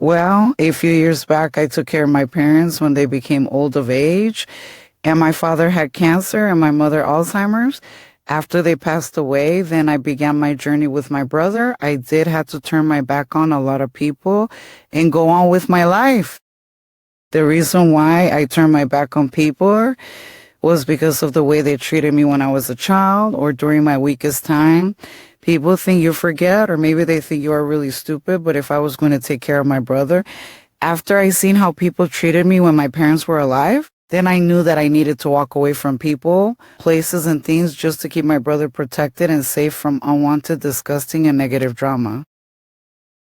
Well, a few years back, I took care of my parents when they became old of age, and my father had cancer and my mother Alzheimer's. After they passed away, then I began my journey with my brother. I did have to turn my back on a lot of people and go on with my life. The reason why I turned my back on people was because of the way they treated me when I was a child or during my weakest time. People think you forget, or maybe they think you are really stupid, but if I was going to take care of my brother, after I seen how people treated me when my parents were alive, then I knew that I needed to walk away from people, places, and things just to keep my brother protected and safe from unwanted, disgusting, and negative drama.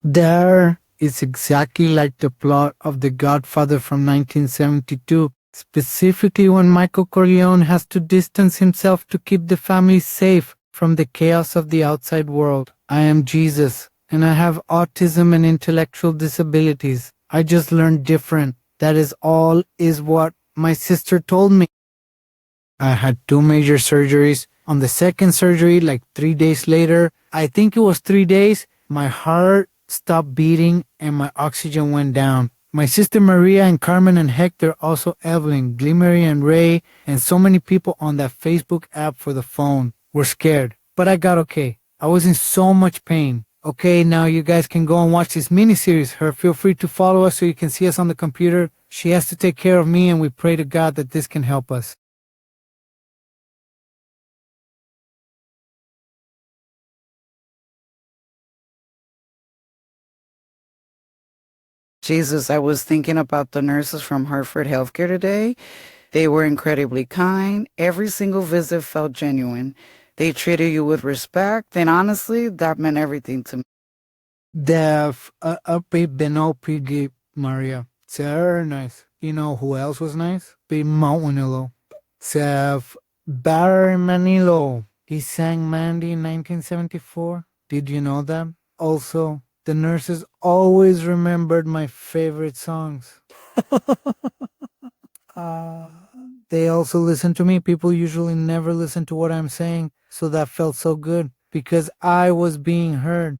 There is exactly like the plot of The Godfather from 1972, specifically when Michael Corleone has to distance himself to keep the family safe from the chaos of the outside world. I am Jesus, and I have autism and intellectual disabilities. I just learned different. That is all is what my sister told me. I had 2 major surgeries. On the second surgery, like 3 days later, I think it was 3 days, my heart stopped beating and my oxygen went down. My sister Maria and Carmen and Hector, also Evelyn, Glimmery and Ray, and so many people on that Facebook app for the phone were scared. But I got okay. I was in so much pain. Okay, now you guys can go and watch this miniseries. Feel free to follow us so you can see us on the computer. She has to take care of me, and we pray to God that this can help us. Jesus, I was thinking about the nurses from Hartford Healthcare today. They were incredibly kind. Every single visit felt genuine. They treated you with respect, and honestly, that meant everything to me. Def, Benopi, Maria. Very nice. You know who else was nice? Big Manilo. Sef, Barry Manilo. He sang Mandy in 1974. Did you know that? Also, the nurses always remembered my favorite songs. They also listen to me. People usually never listen to what I'm saying, so that felt so good because I was being heard.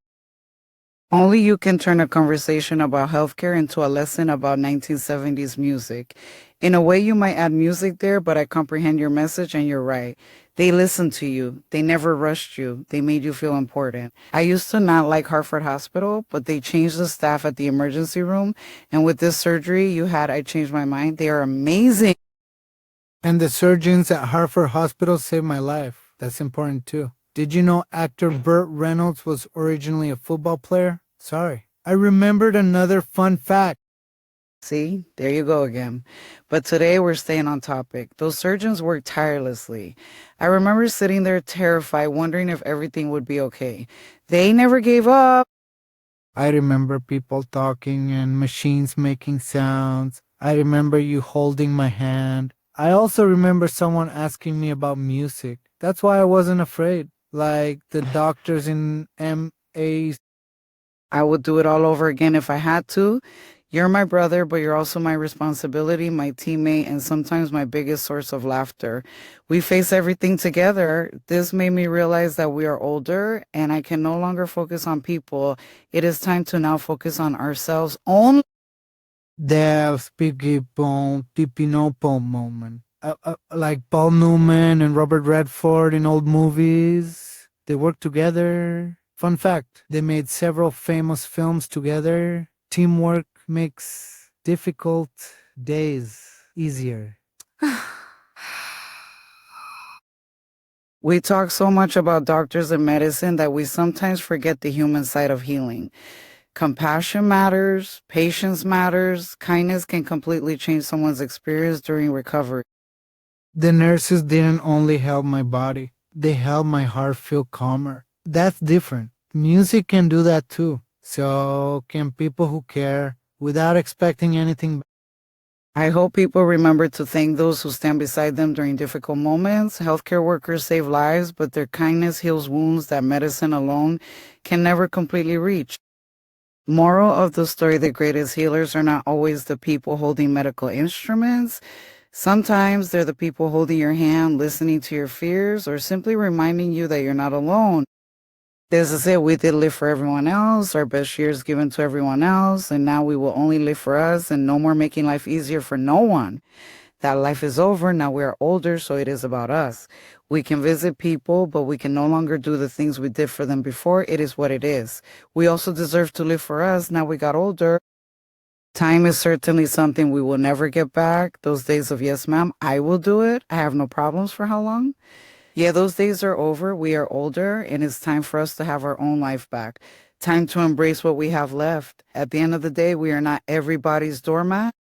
Only you can turn a conversation about healthcare into a lesson about 1970s music. In a way, you might add music there, but I comprehend your message and you're right. They listened to you. They never rushed you. They made you feel important. I used to not like Hartford Hospital, but they changed the staff at the emergency room. And with this surgery you had, I changed my mind. They are amazing. And the surgeons at Hartford Hospital saved my life. That's important too. Did you know actor Burt Reynolds was originally a football player? Sorry. I remembered another fun fact. See, there you go again. But today we're staying on topic. Those surgeons worked tirelessly. I remember sitting there terrified, wondering if everything would be okay. They never gave up. I remember people talking and machines making sounds. I remember you holding my hand. I also remember someone asking me about music. That's why I wasn't afraid. Like the doctors in MAs. I would do it all over again if I had to. You're my brother, but you're also my responsibility, my teammate, and sometimes my biggest source of laughter. We face everything together. This made me realize that we are older and I can no longer focus on people. It is time to now focus on ourselves only. The Spiggy Bone Tipinopo moment. Like Paul Newman and Robert Redford in old movies. They worked together. Fun fact, they made several famous films together. Teamwork makes difficult days easier. We talk so much about doctors and medicine that we sometimes forget the human side of healing. Compassion matters, patience matters, kindness can completely change someone's experience during recovery. The nurses didn't only help my body, they helped my heart feel calmer. That's different. Music can do that too. So can people who care without expecting anything. I hope people remember to thank those who stand beside them during difficult moments. Healthcare workers save lives, but their kindness heals wounds that medicine alone can never completely reach. Moral of the story, the greatest healers are not always the people holding medical instruments. Sometimes they're the people holding your hand, listening to your fears, or simply reminding you that you're not alone. This is it. We did live for everyone else. Our best years given to everyone else. And now we will only live for us and no more making life easier for no one. That life is over. Now we are older, so it is about us. We can visit people, but we can no longer do the things we did for them before. It is what it is. We also deserve to live for us. Now we got older. Time is certainly something we will never get back. Those days of yes, ma'am, I will do it. I have no problems for how long? Yeah, those days are over. We are older, and it's time for us to have our own life back. Time to embrace what we have left. At the end of the day, we are not everybody's doormat.